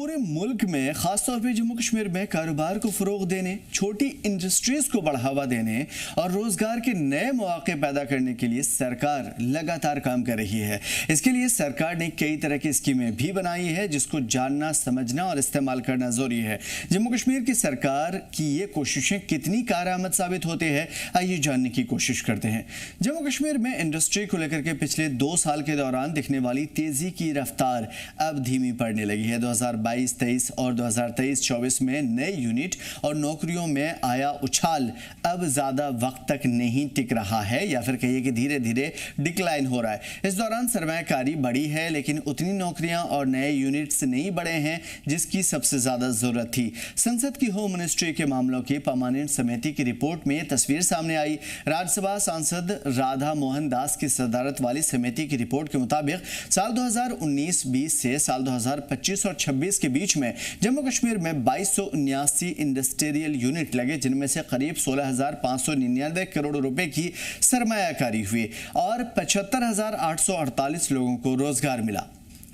पूरे मुल्क में खासतौर पे जम्मू कश्मीर में कारोबार को फरोग देने, छोटी इंडस्ट्रीज को बढ़ावा देने और रोजगार के नए मौके पैदा करने के लिए सरकार लगातार काम कर रही है। इसके लिए सरकार ने कई तरह की स्कीमें भी बनाई है, जिसको जानना, समझना और इस्तेमाल करना जरूरी है। जम्मू कश्मीर की सरकार की ये कोशिशें कितनी कारआमद साबित होती है, आइए जानने की कोशिश करते हैं। जम्मू कश्मीर में इंडस्ट्री को लेकर के पिछले 2 साल के दौरान दिखने वाली तेजी की रफ्तार अब धीमी पड़ने लगी है। 2022-23 और 2023-24 में नए यूनिट और नौकरियों में आया उछाल अब ज्यादा वक्त तक नहीं टिक रहा है, या फिर कहिए कि धीरे धीरे डिक्लाइन हो रहा है। इस दौरान सरमायाकारी बढ़ी है, लेकिन उतनी नौकरियां और नए यूनिट्स नहीं बढ़े हैं जिसकी सबसे ज्यादा जरूरत थी। संसद की होम मिनिस्ट्री के मामलों की परमानेंट समिति की रिपोर्ट में तस्वीर सामने आई। राज्यसभा सांसद राधा मोहन दास की सदारत वाली समिति की रिपोर्ट के मुताबिक साल 2019-20 से साल 2025 और 26 के बीच में जम्मू कश्मीर में 2279 इंडस्ट्रियल यूनिट लगे, जिनमें से करीब 16,599 करोड़ रुपए की सरमायाकारी हुई और 75,848 लोगों को रोजगार मिला।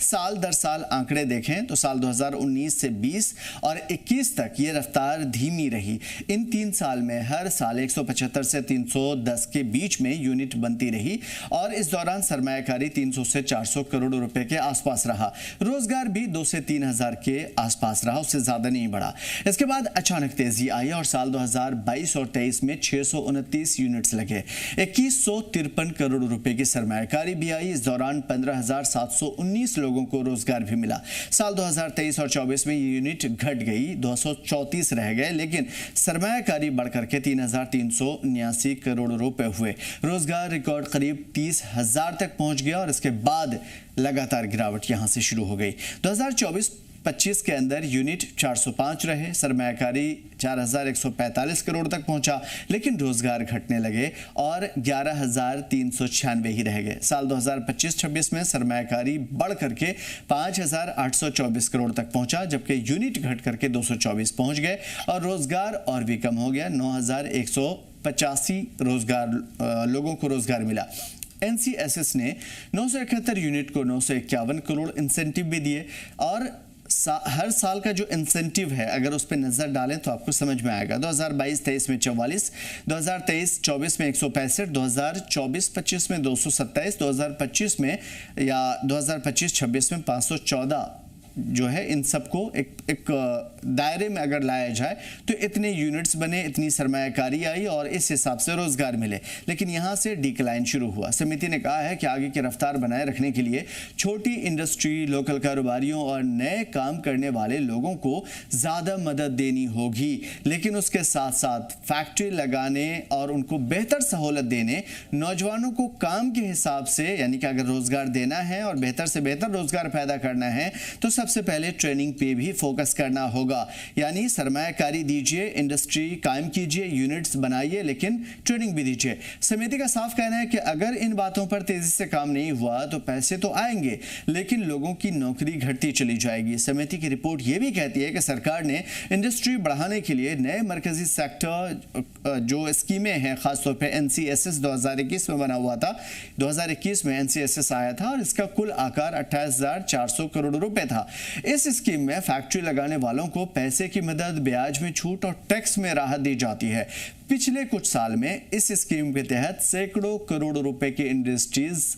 साल दर साल आंकड़े देखें तो साल 2019 से 20 और 21 तक ये रफ्तार धीमी रही। इन 3 साल में हर साल 175 से 310 के बीच में यूनिट बनती रही और इस दौरान सरमायाकारी 300 से 400 करोड़ रुपए के आसपास रहा। रोजगार भी 2 से 3 हजार के आसपास रहा, उससे ज्यादा नहीं बढ़ा। इसके बाद अचानक तेजी आई और साल 2022 और 23 में 629 यूनिट्स लगे, 2153 करोड़ रुपए की सरमायाकारी भी आई। इस दौरान 15,719 लोगों को रोजगार भी मिला। साल 2023 और 24 में ये यूनिट घट गई, 234 रह गए, लेकिन सरमायाकारी बढ़कर के 3,379 करोड़ रुपए हुए। रोजगार रिकॉर्ड करीब 30,000 तक पहुंच गया और इसके बाद लगातार गिरावट यहां से शुरू हो गई। 2024-25 के अंदर यूनिट 405 रहे, सरमायाकारी 4,145 करोड़ तक पहुंचा, लेकिन रोजगार घटने लगे और 11,396 ही रह गए। साल 2025-26 में सरमायाकारी बढ़ करके 5,824 करोड़ तक पहुंचा, जबकि यूनिट घट करके 224 पहुंच गए और रोजगार और भी कम हो गया। 9,185 लोगों को रोजगार मिला। NCSS ने 971 यूनिट को 951 करोड़ इंसेंटिव भी दिए और हर साल का जो इंसेंटिव है, अगर उस पर नजर डालें तो आपको समझ में आएगा। 2022-23 में 44, 2023-24 में 165, 2024-25 में 227, 2025 में या 2025-26 में 514 जो है। इन सबको एक दायरे में अगर लाया जाए तो इतने यूनिट्स बने, इतनी सरमायाकारी आई और इस हिसाब से रोजगार मिले, लेकिन यहां से डिक्लाइन शुरू हुआ। समिति ने कहा है कि आगे की रफ्तार बनाए रखने के लिए छोटी इंडस्ट्री, लोकल कारोबारियों और नए काम करने वाले लोगों को ज्यादा मदद देनी होगी, लेकिन उसके साथ साथ फैक्ट्री लगाने और उनको बेहतर सहूलत देने, नौजवानों को काम के हिसाब से, यानी कि अगर रोजगार देना है और बेहतर से बेहतर रोजगार पैदा करना है तो सबसे पहले ट्रेनिंग पे भी फोकस करना होगा। यानी सरमायाकारी दीजिए, इंडस्ट्री कायम कीजिए, यूनिट्स बनाइए, लेकिन ट्रेनिंग भी दीजिए। समिति का साफ कहना है कि अगर इन बातों पर तेजी से काम नहीं हुआ तो पैसे तो आएंगे, लेकिन लोगों की नौकरी घटती चली जाएगी। समिति की रिपोर्ट यह भी कहती है कि सरकार ने इंडस्ट्री बढ़ाने के लिए नए मरकजी सेक्टर जो स्कीमें हैं, खासतौर पर NCSS 2021 में बना हुआ था। 2021 में NCSS आया था और इसका कुल आकार 28,400 करोड़ रुपए था। इस स्कीम में फैक्ट्री लगाने वालों को पैसे की मदद, ब्याज में छूट और टैक्स में राहत दी जाती है। पिछले कुछ साल में इस स्कीम के तहत सैकड़ों करोड़ रुपए की इंडस्ट्रीज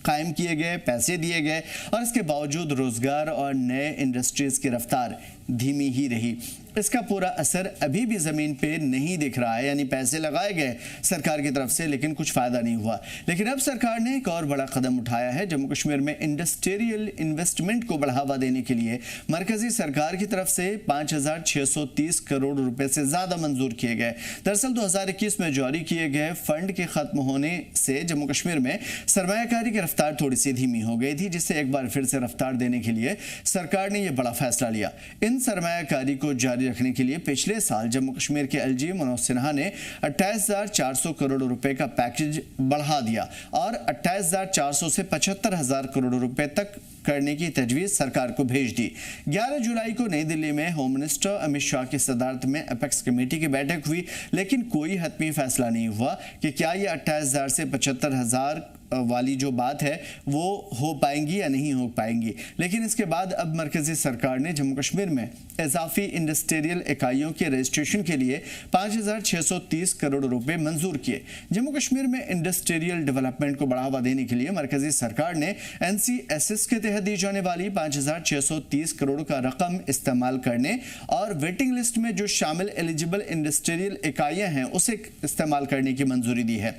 कायम किए गए, पैसे दिए गए और इसके बावजूद रोजगार और नए इंडस्ट्रीज की रफ्तार धीमी ही रही। इसका पूरा असर अभी भी जमीन पे नहीं दिख रहा है, यानी पैसे लगाए गए सरकार की तरफ से, लेकिन कुछ फायदा नहीं हुआ। लेकिन अब सरकार ने एक और बड़ा कदम उठाया है। जम्मू कश्मीर में इंडस्ट्रियल इन्वेस्टमेंट को बढ़ावा देने के लिए मरकजी सरकार की तरफ से 5,630 करोड़ रुपए से ज्यादा मंजूर किए गए। दरअसल 2021 में जारी किए गए फंड के खत्म होने से जम्मू कश्मीर में सरमायाकारी की रफ्तार थोड़ी सी धीमी हो गई थी, जिससे एक बार फिर से रफ्तार देने के लिए सरकार ने यह बड़ा फैसला लिया। इन सरमायाकारी को जारी रखने के लिए पिछले साल जम्मू कश्मीर के LG मनोज सिन्हा ने 28,400 करोड़ रुपए का पैकेज बढ़ा दिया और 28,400 से 75,000 करोड़ रुपए तक करने की तजवीज़ सरकार को भेज दी। 11 जुलाई को नई दिल्ली में होम मिनिस्टर अमित शाह की सदारत में अपेक्स कमेटी की बैठक हुई, लेकिन कोई हतमी फैसला नहीं हुआ कि क्या ये 28,000 से 75,000 वाली जो बात है वो हो पाएंगी या नहीं हो पाएंगी। लेकिन इसके बाद अब मरकजी सरकार ने जम्मू कश्मीर में इजाफी इंडस्ट्रियल इकाइयों के रजिस्ट्रेशन के लिए 5,630 करोड़ रुपए मंजूर किए। जम्मू कश्मीर में इंडस्ट्रियल डेवलपमेंट को बढ़ावा देने के लिए मरकजी सरकार ने NCSS के तहत दी जाने वाली 5,630 करोड़ का रकम इस्तेमाल करने और वेटिंग लिस्ट में जो शामिल एलिजिबल इंडस्ट्रियल इकाइयां हैं उसे इस्तेमाल करने की मंजूरी दी है।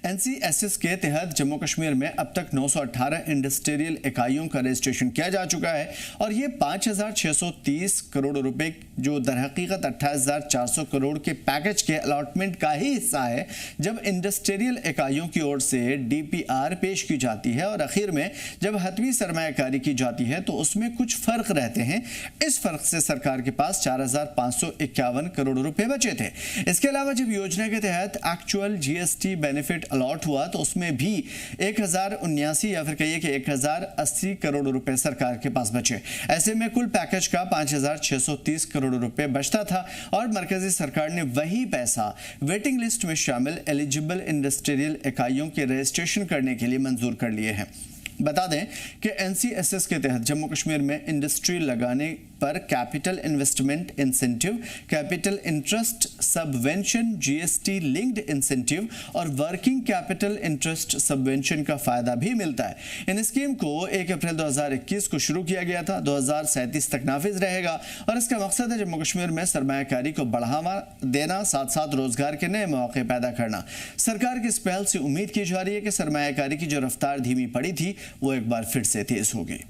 NCSS के तहत जम्मू कश्मीर में अब तक 918 इंडस्ट्रियल इकाइयों का रजिस्ट्रेशन किया जा चुका है और ये 5,630 करोड़ रुपए जो दरहकीकत 28,400 करोड़ के पैकेज के अलॉटमेंट का ही हिस्सा है। जब इंडस्ट्रियल इकाइयों की ओर से DPR पेश की जाती है और आखिर में जब हतमी सरमायाकारी की जाती है तो उसमें कुछ फर्क रहते हैं। इस फर्क से सरकार के पास 4,551 करोड़ रुपए बचे थे। इसके अलावा जब योजना के तहत एक्चुअल GST बेनिफिट अलॉट हुआ तो उसमें भी 1,079 या फिर कहिए कि 1,080 करोड़ रुपए सरकार के पास बचे। ऐसे में कुल पैकेज का 5,630 करोड़ रुपए बचता था और मरकजी सरकार ने वही पैसा वेटिंग लिस्ट में शामिल एलिजिबल इंडस्ट्रियल इकाइयों के रजिस्ट्रेशन करने के लिए मंजूर कर लिए हैं। बता दें कि NCSS के तहत जम्मू कश्मीर में इंडस्ट्री लगाने पर capital investment incentive, capital interest subvention, GST linked incentive और वर्किंग कैपिटल इंटरेस्ट सबवेंशन का फायदा भी मिलता है। इन स्कीम को 1 अप्रैल 2021 को शुरू किया गया था, 2037 तक नाफिज रहेगा और इसका मकसद है जम्मू कश्मीर में सरमायाकारी को बढ़ावा देना, साथ साथ रोजगार के नए मौके पैदा करना। सरकार की इस पहल से उम्मीद की जा रही है कि सरमायाकारी की जो रफ्तार धीमी पड़ी थी वो एक बार फिर से तेज होगी।